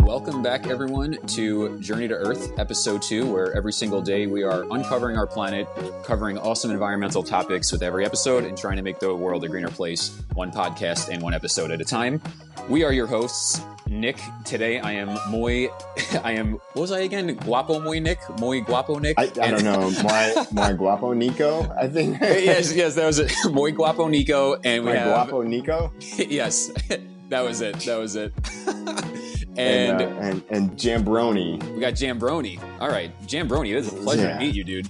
Welcome back, everyone, to Journey to Earth, Episode 2, where every single day we are uncovering our planet, covering awesome environmental topics with every episode, and trying to make the world a greener place, one podcast and one episode at a time. We are your hosts, Nick. Today I am what was I again? Guapo Muy Nick? Muy Guapo Nick? I don't know. Muy Guapo Nico, I think. yes, that was it. Muy Guapo Nico. And we have... Guapo Nico? Yes, that was it. And Jambroni. We got Jambroni. All right, Jambroni, it is a pleasure to meet you, dude.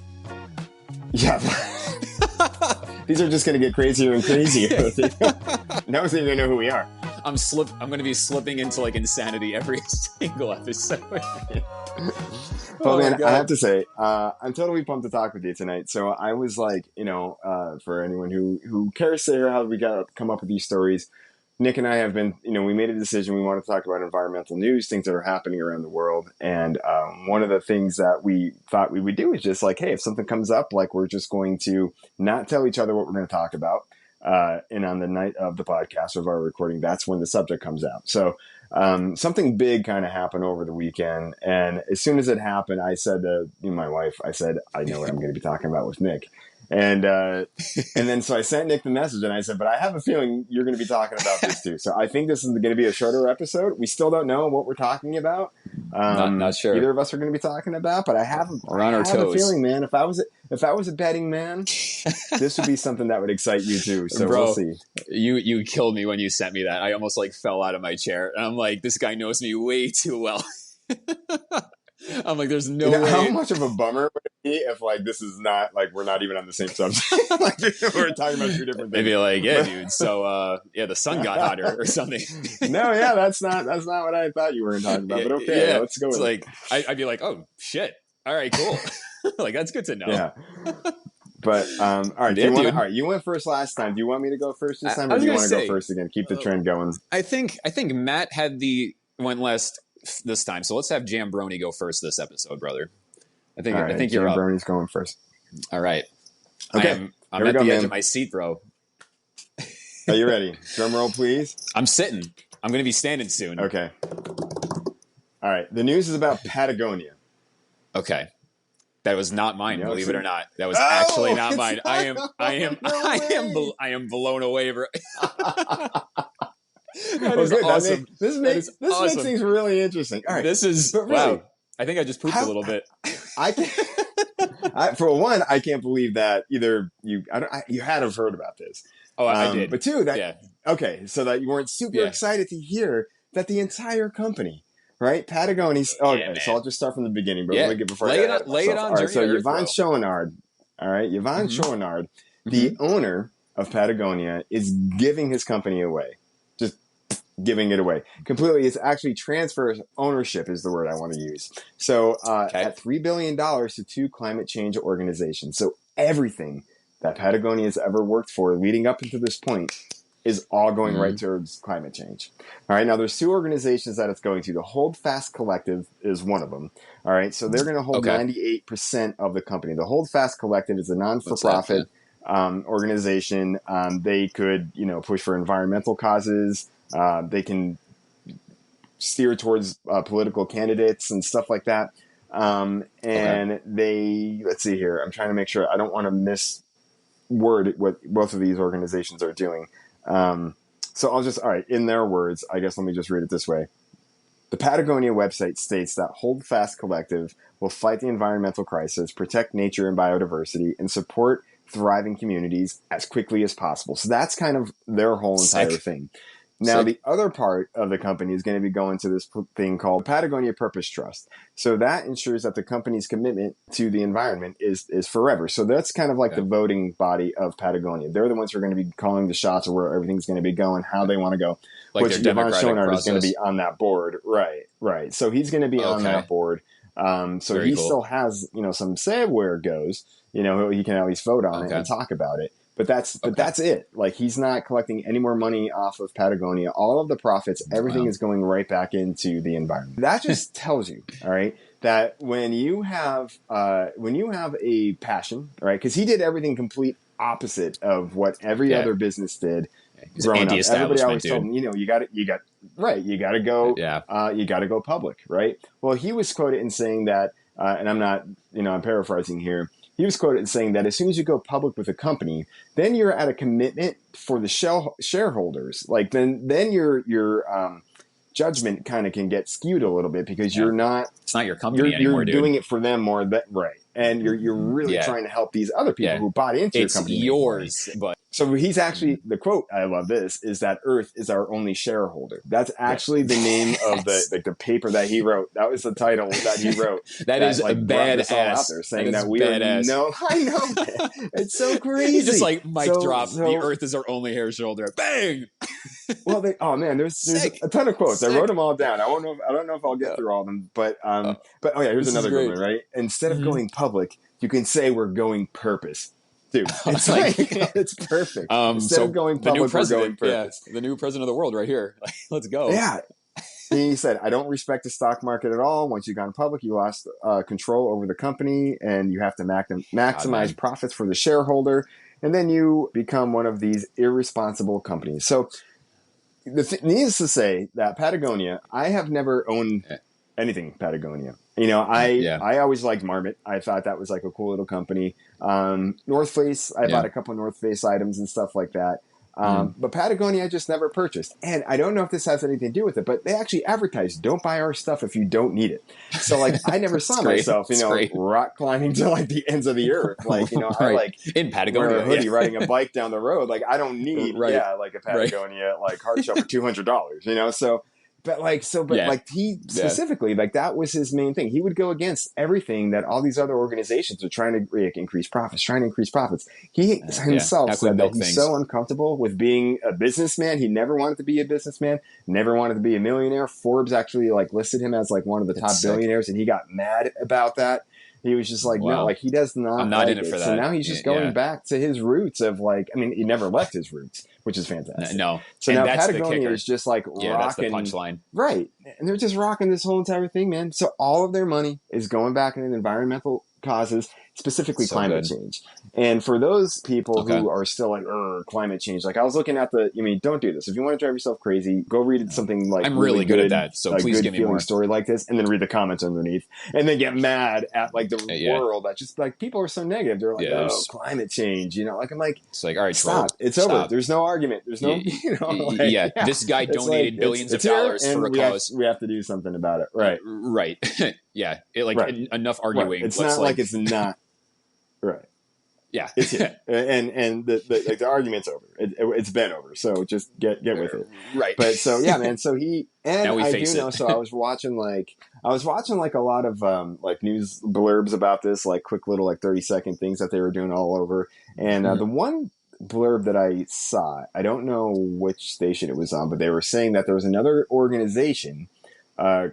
Yeah. These are just going to get crazier and crazier. No one's even going to know who we are. I'm going to be slipping into like insanity every single episode. Well, man, I have to say, I'm totally pumped to talk with you tonight. So I was like, for anyone who cares to hear how we got to come up with these stories, Nick and I have been, we made a decision. We want to talk about environmental news, things that are happening around the world. And one of the things that we thought we would do is just like, hey, if something comes up, like we're just going to not tell each other what we're going to talk about. And on the night of the podcast of our recording, that's when the subject comes out. So something big kind of happened over the weekend. And as soon as it happened, I said to my wife, I know what I'm going to be talking about with Nick. And then so I sent Nick the message and I said, but I have a feeling you're going to be talking about this too. So I think this is going to be a shorter episode. We still don't know what we're talking about. Not sure. Either of us are going to be talking about, but I have a feeling, man, if I was a betting man, this would be something that would excite you too. So Bro, we'll see. You killed me when you sent me that. I almost like fell out of my chair. And I'm like, this guy knows me way too well. I'm like, there's no way. How much of a bummer would it be if like this is not like we're not even on the same subject? Like we're talking about two different things. Maybe like, yeah, dude. So the sun got hotter or something. No, yeah, that's not what I thought you were talking about. But okay, let's go. It's like I'd be like, oh shit. All right, cool. Like that's good to know. Yeah. But all right, all right. You went first last time. Do you want me to go first this time, or do you want to go first again? Keep the trend going. I think Matt went last this time, so let's have Jambroni go first this episode, brother. I think you're up. Jambroni's going first. All right. Okay. I'm at the edge of my seat, bro. Are you ready? Drum roll, please. I'm sitting. I'm going to be standing soon. Okay. All right. The news is about Patagonia. Okay. That was not mine, believe it or not. That was actually not mine. I am blown away, bro. That is awesome. This makes things really interesting. All right. This is wow. I think I just pooped a little bit. For one, I can't believe that either you had to have heard about this. Oh, I did. But two, okay, so that you weren't super excited to hear that the entire company, right? Patagonia's. Okay, so I'll just start from the beginning, bro. Lay it on. All right, so Yvonne Chouinard. All right, Yvonne Chouinard, the owner of Patagonia, is giving his company away. Just giving it away completely. It's actually transfers ownership is the word I want to use. So at $3 billion to two climate change organizations. So everything that Patagonia has ever worked for leading up into this point is all going right towards climate change. All right. Now there's two organizations that it's going to. The Hold Fast Collective is one of them. All right. So they're going to hold 98% of the company. The Hold Fast Collective is a non-for-profit organization. They could, push for environmental causes. They can steer towards political candidates and stuff like that. Let's see here. I'm trying to make sure I don't want to misword what both of these organizations are doing. So all right, in their words, I guess let me just read it this way. The Patagonia website states that Hold Fast Collective will fight the environmental crisis, protect nature and biodiversity, and support thriving communities as quickly as possible. So that's kind of their whole entire thing. Now, the other part of the company is going to be going to this thing called Patagonia Purpose Trust. So that ensures that the company's commitment to the environment is forever. So that's kind of like the voting body of Patagonia. They're the ones who are going to be calling the shots of where everything's going to be going, how they want to go. Like which Yvonne Chouinard is going to be on that board. Right. So he's going to be on that board. So Very cool. Still has, some say where it goes. He can at least vote on it and talk about it. But that's it. Like, he's not collecting any more money off of Patagonia. All of the profits, everything is going right back into the environment. That just tells you, all right, that when you have a passion, right? Because he did everything complete opposite of what every other business did growing up. Everybody always told him, you got to go, you got to go public, right? Well, he was quoted in saying that, and I'm not, I'm paraphrasing here. He was quoted in saying that as soon as you go public with a company, then you're at a commitment for the shareholders. Like then your judgment kind of can get skewed a little bit because you're not. It's not your company anymore, dude. You're doing it for them more, right? And you're really trying to help these other people who bought into your company. It's yours, but. So he's actually, the quote, I love this, is that Earth is our only shareholder. That's actually the name of the paper that he wrote. That was the title that he wrote. that is a badass. Out there saying that we are, no, I know. It's so crazy. He just like mic drop. The Earth is our only shareholder. Bang! Well, there's a ton of quotes. I wrote them all down. I don't know if I'll get through all of them, but here's another good one, right? Instead of going public, you can say we're going purpose. Dude, it's it's perfect. Instead of going public, we're going purpose. The new president of the world right here. Let's go. Yeah. He said, I don't respect the stock market at all. Once you've gone public, you lost control over the company and you have to maximize profits for the shareholder. And then you become one of these irresponsible companies. So needless to say that Patagonia, I have never owned anything Patagonia. I always liked Marmot. I thought that was like a cool little company. North Face, I bought a couple of North Face items and stuff like that. But Patagonia, I just never purchased. And I don't know if this has anything to do with it, but they actually advertise, don't buy our stuff if you don't need it. So like, I never saw myself, rock climbing to like the ends of the earth. Like, I like in Patagonia, wear a hoodie riding a bike down the road. Like I don't need, like a Patagonia, like hard shell for $200, so. He specifically, like that was his main thing. He would go against everything that all these other organizations are trying to increase profits. He himself said that he's so uncomfortable with being a businessman. He never wanted to be a businessman, never wanted to be a millionaire. Forbes actually like listed him as like one of the top billionaires, and he got mad about that. He was just like, no, like he does not. I'm not in it for that. So now he's just going back to his roots of like, I mean, he never left his roots, which is fantastic. No. So now Patagonia is just like rocking. That's the punchline. Right. And they're just rocking this whole entire thing, man. So all of their money is going back into environmental causes, specifically climate change. And for those people who are still like, climate change, like I was looking at don't do this. If you want to drive yourself crazy, go read something like I'm really good at that. So please give me more story like this, and then read the comments underneath, and then get mad at like the world that just like people are so negative. They're like, climate change, like I'm like, it's like, all right, stop. It's over. There's no argument. There's no, this guy donated billions of dollars for a cause. We have to do something about it. Right. Right. Enough arguing. Right. It's not like it's not. Right. Yeah. It's here. and the argument's over. It's been over. So just get with it. Right. But so yeah, man. So So I was watching like a lot of like news blurbs about this, like quick little like 30-second things that they were doing all over. And the one blurb that I saw, I don't know which station it was on, but they were saying that there was another organization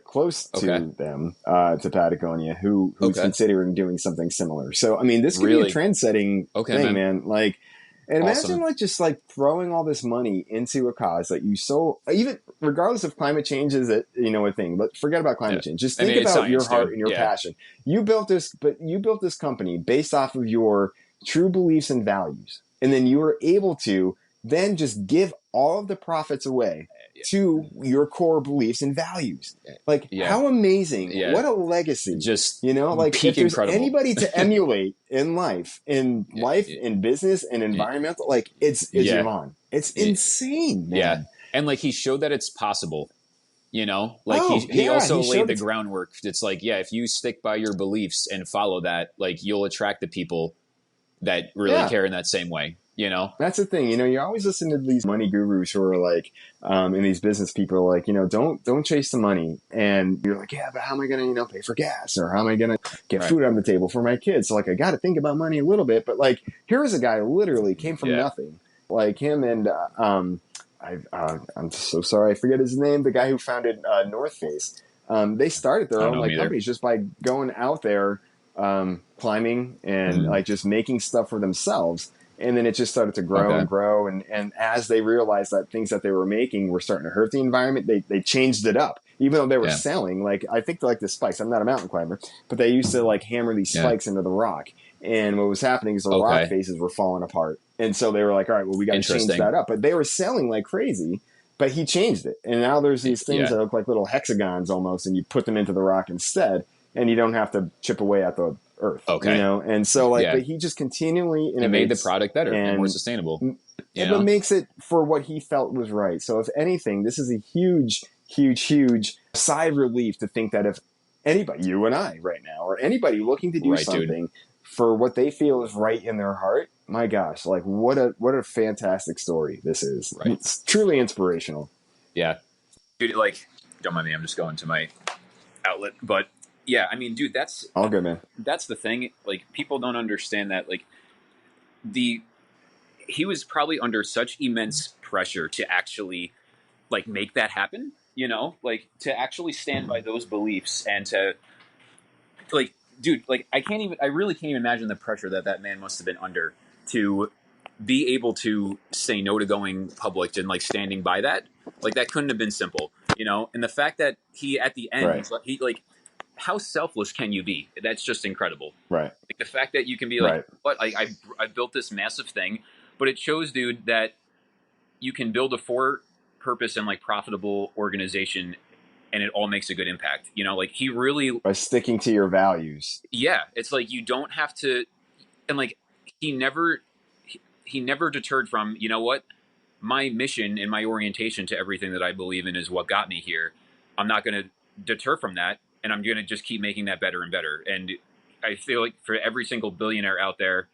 close to them, to Patagonia, who's considering doing something similar. So, I mean, this could be a trend-setting thing, man. Like, and imagine like just like throwing all this money into a cause that you even regardless of climate change is a thing, but forget about climate change. Just think about your heart and your passion. You built this company based off of your true beliefs and values, and then you were able to then just give all of the profits away to your core beliefs and values. Like how amazing, what a legacy. Just like if there's anybody to emulate in life, in business and environmental, like it's Yvonne. It's insane, man. Yeah. And like he showed that it's possible, he also laid the groundwork. It's like, if you stick by your beliefs and follow that, like you'll attract the people that really care in that same way. That's the thing. You always listen to these money gurus who are like, and these business people are like, don't chase the money. And you're like, but how am I going to, pay for gas, or how am I going to get food on the table for my kids? So like, I got to think about money a little bit, but like, here is a guy who literally came from nothing, like him. And, I'm so sorry. I forget his name. The guy who founded, North Face. They started their own companies just by going out there, climbing and like just making stuff for themselves. And then it just started to grow and grow. And as they realized that things that they were making were starting to hurt the environment, they changed it up. Even though they were selling, like, I think like the spikes. I'm not a mountain climber, but they used to like hammer these spikes into the rock. And what was happening is the rock Okay. faces were falling apart. And so they were like, all right, well, we got to change Interesting. that up. But they were selling like crazy, but he changed it. And now there's these things Yeah. that look like little hexagons almost, and you put them into the rock instead, and you don't have to chip away at the earth, Okay. And so like, Yeah. but he just continually He made the innovates product better and more and sustainable. but makes it for what he felt was right. So if anything, this is a huge, huge, huge sigh of relief to think that if anybody, you and I right now, or anybody looking to do Right, dude. something for what they feel is right in their heart, my gosh, like what a fantastic story this is. Right. It's truly inspirational. Yeah. Dude, like, don't mind me, I'm just going to my outlet. But yeah, I mean, dude, that's All good, man. That's the thing. Like, people don't understand that, like, he was probably under such immense pressure to actually like make that happen, like to actually stand by those beliefs and to like, dude, like I really can't even imagine the pressure that man must have been under to be able to say no to going public and like standing by that. Like, that couldn't have been simple, and the fact that he at the end, Right. he like, how selfless can you be? That's just incredible. Right. Like, the fact that you can be like, Right. what, I built this massive thing, but it shows, dude, that you can build a for purpose and like profitable organization and it all makes a good impact. Like, he really, By sticking to your values. yeah, it's like you don't have to, and like he never he never deterred from, what, my mission and my orientation to everything that I believe in is what got me here. I'm not going to deter from that, and I'm going to just keep making that better and better. And I feel like for every single billionaire out there,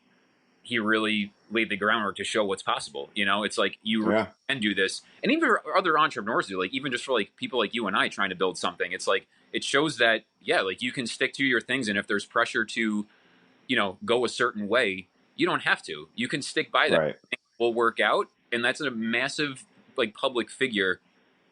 he really laid the groundwork to show what's possible. It's like you can do this, and even for other entrepreneurs do. Like, even just for like people like you and I trying to build something, it's like it shows that like you can stick to your things, and if there's pressure to go a certain way, you don't have to. You can stick by that. Right. It will work out, and that's a massive like public figure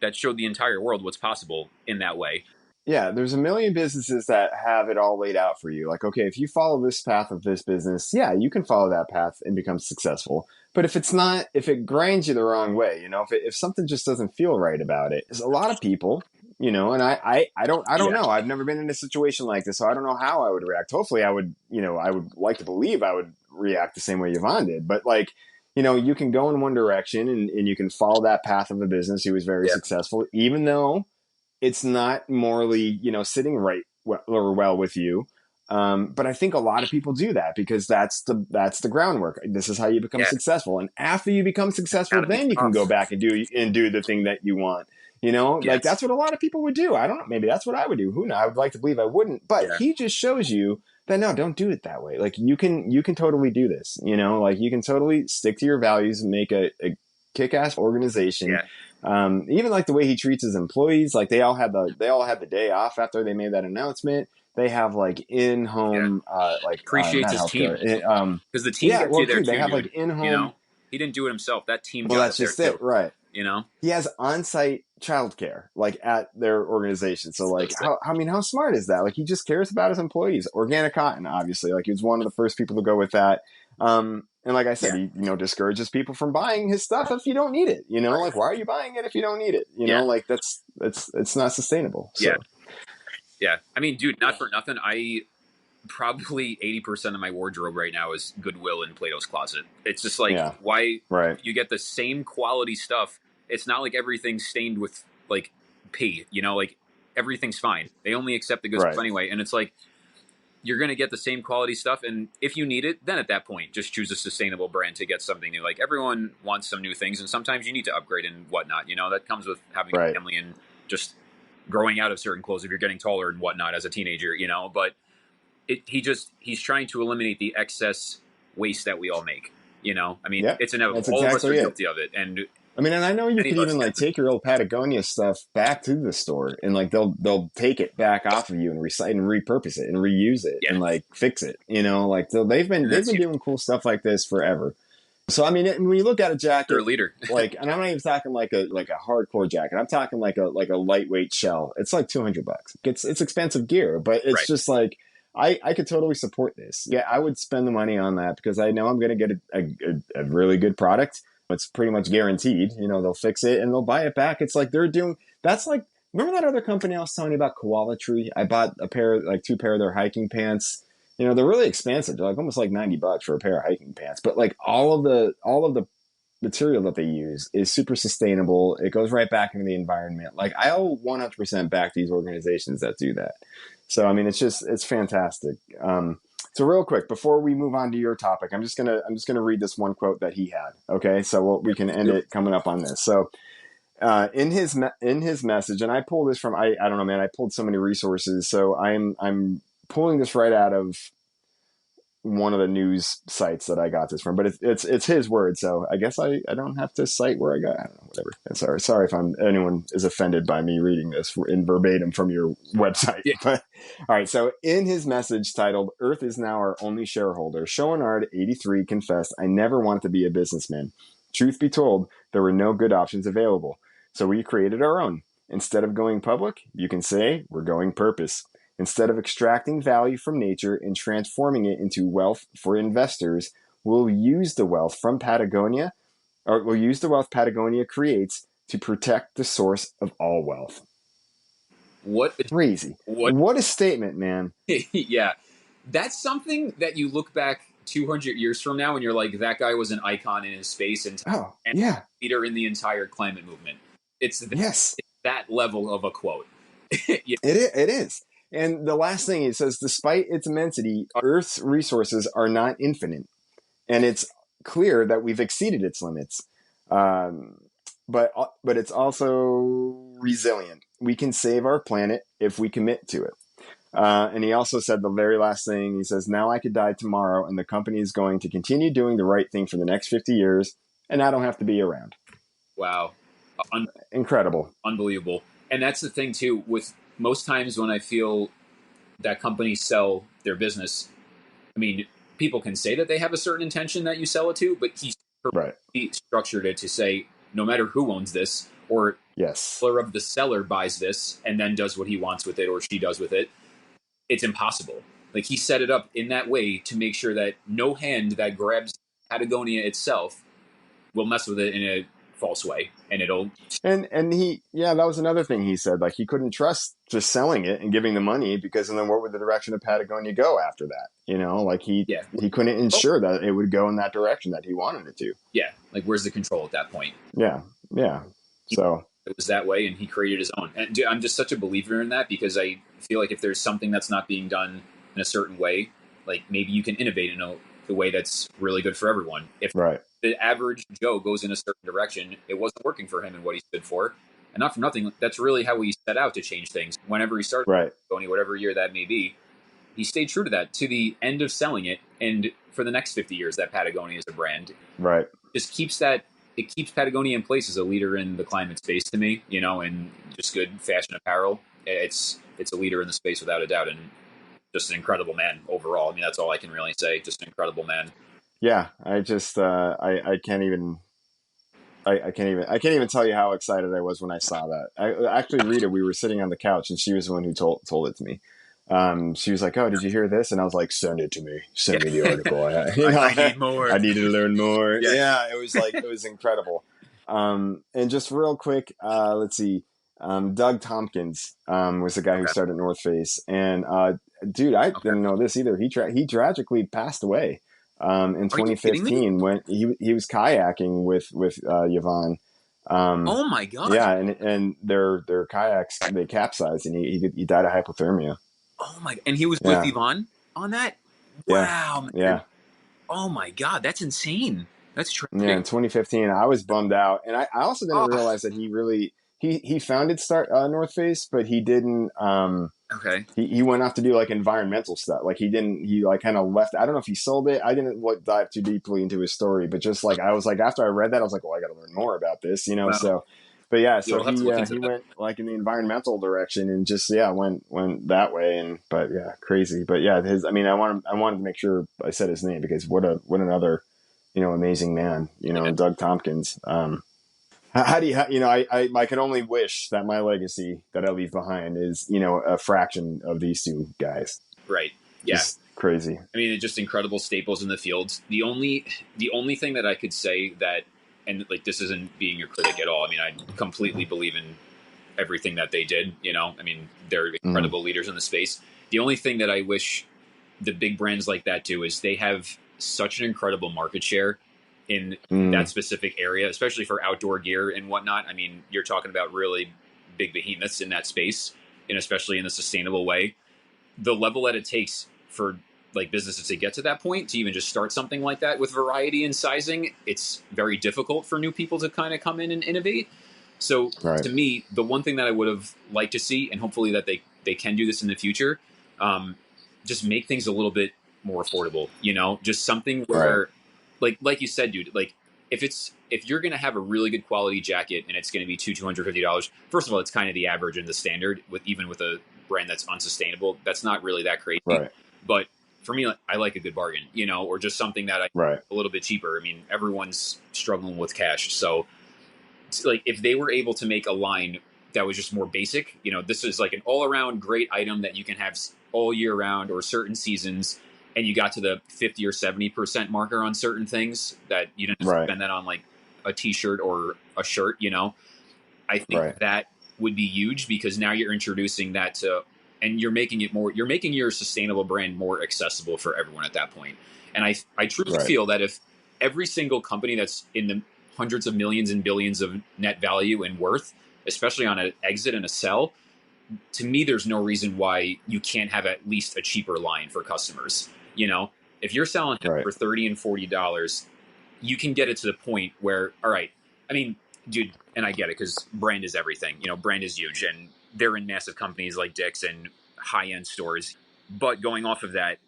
that showed the entire world what's possible in that way. Yeah, there's a million businesses that have it all laid out for you. Like, okay, if you follow this path of this business, yeah, you can follow that path and become successful. But if it's not, if it grinds you the wrong way, if something just doesn't feel right about it, there's a lot of people, and I don't know. I've never been in a situation like this, so I don't know how I would react. Hopefully I would, I would like to believe I would react the same way Yvonne did. But like, you can go in one direction and you can follow that path of a business who was very successful, even though it's not morally, sitting right well with you. But I think a lot of people do that because that's the groundwork. This is how you become successful. And after you become successful, then you can go back and do the thing that you want. Like that's what a lot of people would do. I don't know. Maybe that's what I would do. Who knows? I would like to believe I wouldn't, but he just shows you that no, don't do it that way. Like you can totally do this, like you can totally stick to your values and make a kick-ass organization. Even like the way he treats his employees, like they all had the day off after they made that announcement. They have like in-home, appreciates his team because the team gets you there too. They have dude. like in-home. He didn't do it himself. That team. Well, got that's just there it, right? He has on-site childcare like at their organization. So like, how smart is that? Like he just cares about his employees. Organic cotton, obviously. Like he was one of the first people to go with that. And like I said, he, discourages people from buying his stuff if you don't need it. Like why are you buying it if you don't need it? Like it's not sustainable. So. Yeah. I mean, dude, not for nothing. I probably 80% of my wardrobe right now is Goodwill and Plato's Closet. It's just like why you get the same quality stuff. It's not like everything's stained with like pee. Like everything's fine. They only accept the good stuff anyway, and it's like, you're going to get the same quality stuff. And if you need it, then at that point, just choose a sustainable brand to get something new. Like everyone wants some new things. And sometimes you need to upgrade and whatnot, that comes with having a family and just growing out of certain clothes if you're getting taller and whatnot as a teenager, but he's trying to eliminate the excess waste that we all make, I mean, it's inevitable. All of us are guilty of it. And I mean, and I know you could even like take your old Patagonia stuff back to the store and like they'll take it back off of you and recite and repurpose it and reuse it and like fix it. Like they've been doing cool stuff like this forever. So I mean, when you look at a jacket, they're a leader. Like, and I'm not even talking like a hardcore jacket. I'm talking like a lightweight shell. It's like $200. It's expensive gear, but it's just like I could totally support this. Yeah, I would spend the money on that because I know I'm going to get a really good product. It's pretty much guaranteed. They'll fix it and they'll buy it back. It's like that's like, remember that other company I was telling you about, Koala Tree? I bought two pair of their hiking pants they're really expensive. They're like almost like $90 for a pair of hiking pants. But like all of the material that they use is super sustainable. It goes right back into the environment. Like I'll 100% back these organizations that do that. So I mean, it's fantastic. So real quick before we move on to your topic, I'm just gonna read this one quote that he had. Okay, so we can end it coming up on this. So in his message, and I pulled this from I don't know, man. I pulled so many resources, so I'm pulling this right out of one of the news sites that I got this from, but it's his word, so I guess I don't have to cite where I got. I don't know, whatever. Sorry if anyone is offended by me reading this in verbatim from your website. Yeah. But all right, so in his message titled "Earth is now our only shareholder," Schoenard 83 confessed, "I never wanted to be a businessman. Truth be told, there were no good options available, so we created our own. Instead of going public, you can say we're going purpose." Instead of extracting value from nature and transforming it into wealth for investors, we'll use the wealth Patagonia creates to protect the source of all wealth. What Crazy. What a statement, man. Yeah. That's something that you look back 200 years from now and you're like, that guy was an icon in his space and yeah, leader in the entire climate movement. It's that level of a quote. Yeah. It is. And the last thing he says, despite its immensity, Earth's resources are not infinite. And it's clear that we've exceeded its limits. But it's also resilient. We can save our planet if we commit to it. And he also said the very last thing, he says, now I could die tomorrow and the company is going to continue doing the right thing for the next 50 years and I don't have to be around. Wow. Incredible. Unbelievable. And that's the thing too, with most times when I feel that companies sell their business, I mean, people can say that they have a certain intention that you sell it to, but he structured it to say, no matter who owns this, or of the seller buys this and then does what he wants with it or she does with it, it's impossible. Like he set it up in that way to make sure that no hand that grabs Patagonia itself will mess with it in a false way, and it'll. And that was another thing he said. Like he couldn't trust just selling it and giving the money because then what would the direction of Patagonia go after that? Like he couldn't ensure that it would go in that direction that he wanted it to. Yeah, like where's the control at that point? Yeah. So it was that way, and he created his own. And I'm just such a believer in that because I feel like if there's something that's not being done in a certain way, like maybe you can innovate in a way that's really good for everyone. If the average Joe goes in a certain direction, it wasn't working for him and what he stood for. And not for nothing, that's really how he set out to change things. Whenever he started Patagonia, whatever year that may be, he stayed true to that to the end of selling it. And for the next 50 years, that Patagonia is a brand. Just keeps Patagonia in place as a leader in the climate space to me, and just good fashion apparel. It's a leader in the space without a doubt. And just an incredible man overall. I mean, that's all I can really say. Just an incredible man. Yeah. I just, I can't even tell you how excited I was when I saw that. Actually, Rita, we were sitting on the couch and she was the one who told it to me. She was like, "Oh, did you hear this?" And I was like, "Send it to me. Send me the article. I need more. I needed to learn more." Yeah, it was incredible. And just real quick, let's see. Doug Tompkins was the guy who started North Face, and dude, I didn't know this either. He tragically passed away in 2015 when he was kayaking with Yvonne. Oh my god! Yeah, and their kayaks, they capsized, and he died of hypothermia. Oh my! And he was with Yvonne on that. Wow! Man. Yeah. Oh my god, that's insane. That's tragic. Yeah, in 2015, I was bummed out, and I also didn't realize that he founded North Face, but he didn't. He went off to do like environmental stuff. Like he like kind of left. I don't know if he sold it. I didn't dive too deeply into his story, but just like I was like after I read that, I was like, well, I got to learn more about this, Wow. So, but yeah, so he went like in the environmental direction and just went that way. But yeah, crazy. But yeah, I wanted to make sure I said his name because what another amazing man. Doug Tompkins. How do you, I can only wish that my legacy that I leave behind is, a fraction of these two guys. Right. Yeah. Just crazy. I mean, just incredible staples in the field. The only thing that I could say that, and like, this isn't being a critic at all. I mean, I completely believe in everything that they did, I mean, they're incredible leaders in the space. The only thing that I wish the big brands like that do is they have such an incredible market share in that Mm, specific area, especially for outdoor gear and whatnot. I mean, you're talking about really big behemoths in that space, and especially in a sustainable way. The level that it takes for like businesses to get to that point to even just start something like that with variety and sizing, it's very difficult for new people to kind of come in and innovate. So right, to me, the one thing that I would have liked to see, and hopefully that they can do this in the future, um, just make things a little bit more affordable. You know, just something right, where, like you said, dude, like if you're gonna have a really good quality jacket and it's gonna be $250, first of all, it's kind of the average and the standard with even with a brand that's unsustainable. That's not really that crazy, right, but for me, I like a good bargain, you know, or just something that I right, a little bit cheaper. I mean, everyone's struggling with cash, so like if they were able to make a line that was just more basic, you know, this is like an all around great item that you can have all year round or certain seasons, and you got to the 50 or 70% marker on certain things that you didn't have to right, spend that on like a t-shirt or a shirt, you know, I think right, that would be huge because now you're introducing that to, and you're making it more, you're making your sustainable brand more accessible for everyone at that point. And I truly right. feel that if every single company that's in the hundreds of millions and billions of net value and worth, especially on an exit and a sell, to me, there's no reason why you can't have at least a cheaper line for customers. You know, if you're selling hemp Right. for $30 and $40, you can get it to the point where, all right, I mean, dude, and I get it because brand is everything. You know, brand is huge, and they're in massive companies like Dick's and high end stores. But going off of that,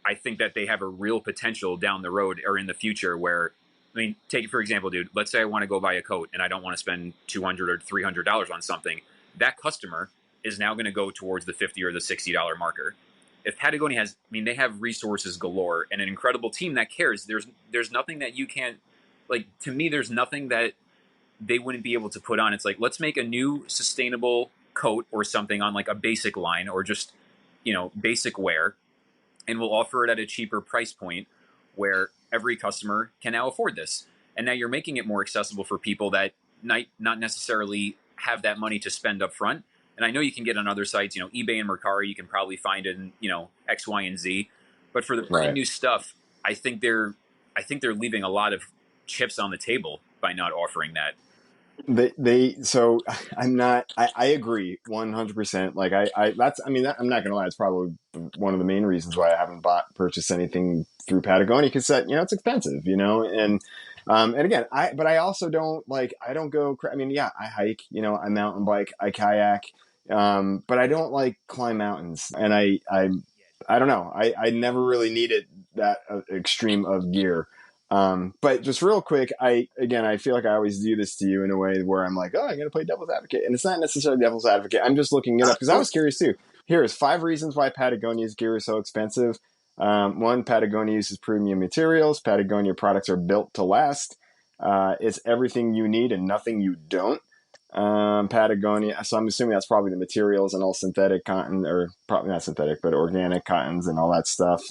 I think that they have a real potential down the road or in the future where, I mean, take it for example, dude. Let's say I want to go buy a coat and I don't want to spend $200 or $300 on something. That customer is now going to go towards the $50 or the $60 marker. If Patagonia has, I mean, they have resources galore and an incredible team that cares. There's nothing that you can't, like, to me. There's nothing that they wouldn't be able to put on. It's like let's make a new sustainable coat or something on like a basic line or just basic wear, and we'll offer it at a cheaper price point where every customer can now afford this. And now you're making it more accessible for people that might not necessarily have that money to spend up front. And I know you can get on other sites, eBay and Mercari, you can probably find it in, X, Y, and Z. But for the brand Right. new stuff, I think they're leaving a lot of chips on the table by not offering that. So I'm not, I agree 100%. Like that's, I mean, I'm not going to lie. It's probably one of the main reasons why I haven't purchased anything through Patagonia because it's expensive, and again, but I also don't like, I don't go, I mean, yeah, I hike, I mountain bike, I kayak, but I don't like climb mountains and I don't know. I never really needed that extreme of gear. But just real quick, I feel like I always do this to you in a way where I'm like, oh, I'm gonna play devil's advocate, and it's not necessarily devil's advocate. I'm just looking it up because I was curious too. Here's 5 reasons why Patagonia's gear is so expensive. One, Patagonia uses premium materials. Patagonia products are built to last. It's everything you need and nothing you don't. Patagonia. So I'm assuming that's probably the materials and all synthetic cotton, or probably not synthetic, but organic cottons and all that stuff.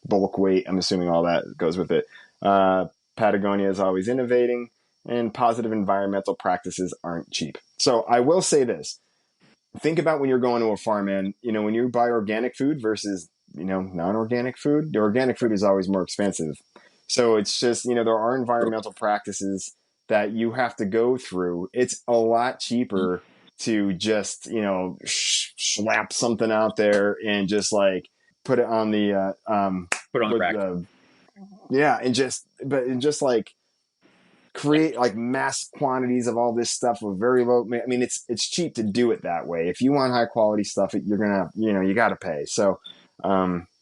Bulk weight. I'm assuming all that goes with it. Uh, Patagonia is always innovating, and positive environmental practices aren't cheap. So I will say this: think about when you're going to a farm, and when you buy organic food versus non-organic food. The organic food is always more expensive. So it's just there are environmental practices that you have to go through. It's a lot cheaper to just slap something out there and just like put it on the Put it on the rack. yeah, and just like create like mass quantities of all this stuff with very low. I mean, it's cheap to do it that way. If you want high quality stuff, you're gonna you got to pay. So,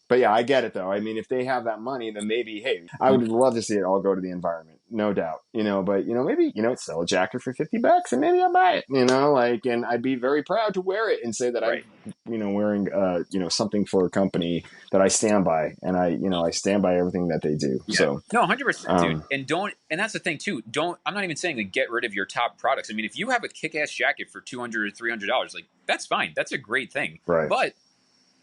but yeah, I get it though. I mean, if they have that money, then maybe hey, I would love to see it all go to the environment, no doubt. But maybe sell a jacket for $50 and maybe I'll buy it. Like, and I'd be very proud to wear it and say that Right. I'm wearing something for a company that I stand by, and I stand by everything that they do. Yeah. So, No, 100%, dude. And that's the thing too. I'm not even saying to get rid of your top products. I mean, if you have a kick-ass jacket for $200 or $300, like that's fine. That's a great thing. right. But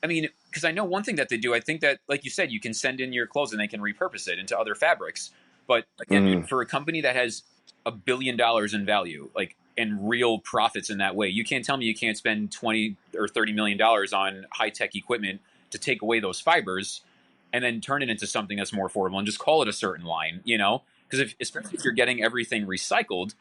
I mean, because I know one thing that they do, I think that, like you said, you can send in your clothes and they can repurpose it into other fabrics. But again, dude, Mm, for a company that has $1 billion in value, like, and real profits in that way, you can't tell me you can't spend 20 or $30 million on high tech equipment to take away those fibers and then turn it into something that's more affordable and just call it a certain line, because especially if you're getting everything recycled,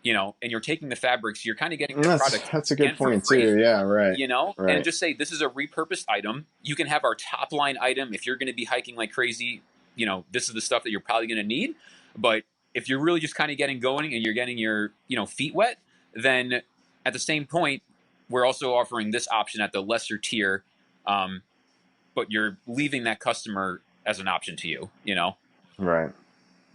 and you're taking the fabrics, you're kind of getting that product That's a good again for point free, too. Yeah, right, and right, just say this is a repurposed item. You can have our top line item if you're going to be hiking like crazy. This is the stuff that you're probably going to need. But if you're really just kind of getting going and you're getting your feet wet, then at the same point, we're also offering this option at the lesser tier, but you're leaving that customer as an option to you. right.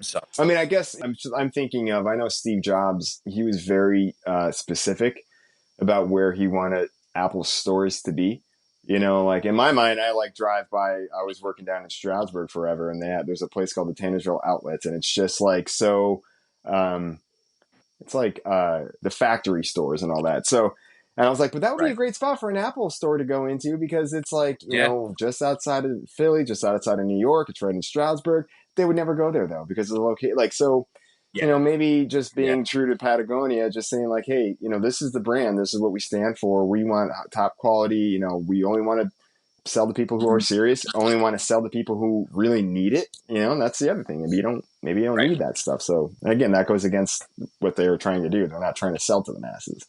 So I mean, I guess I'm thinking of. I know Steve Jobs. He was very specific about where he wanted Apple stores to be. Like in my mind, I like drive by. I was working down in Stroudsburg forever, and there's a place called the Tannersville Outlets, and it's just like so. Um, it's like the factory stores and all that. So, and I was like, but that would be a right, great spot for an Apple store to go into because it's like yeah, just outside of Philly, just outside of New York. It's right in Stroudsburg. They would never go there though because of the location. Like so, yeah, maybe just yeah, being true to Patagonia, just saying like, hey, this is the brand. This is what we stand for. We want top quality. We only want to sell to people who are mhm, serious. Only want to sell to people who really need it. And that's the other thing. Maybe you don't right. need that stuff. So again, that goes against what they're trying to do. They're not trying to sell to the masses.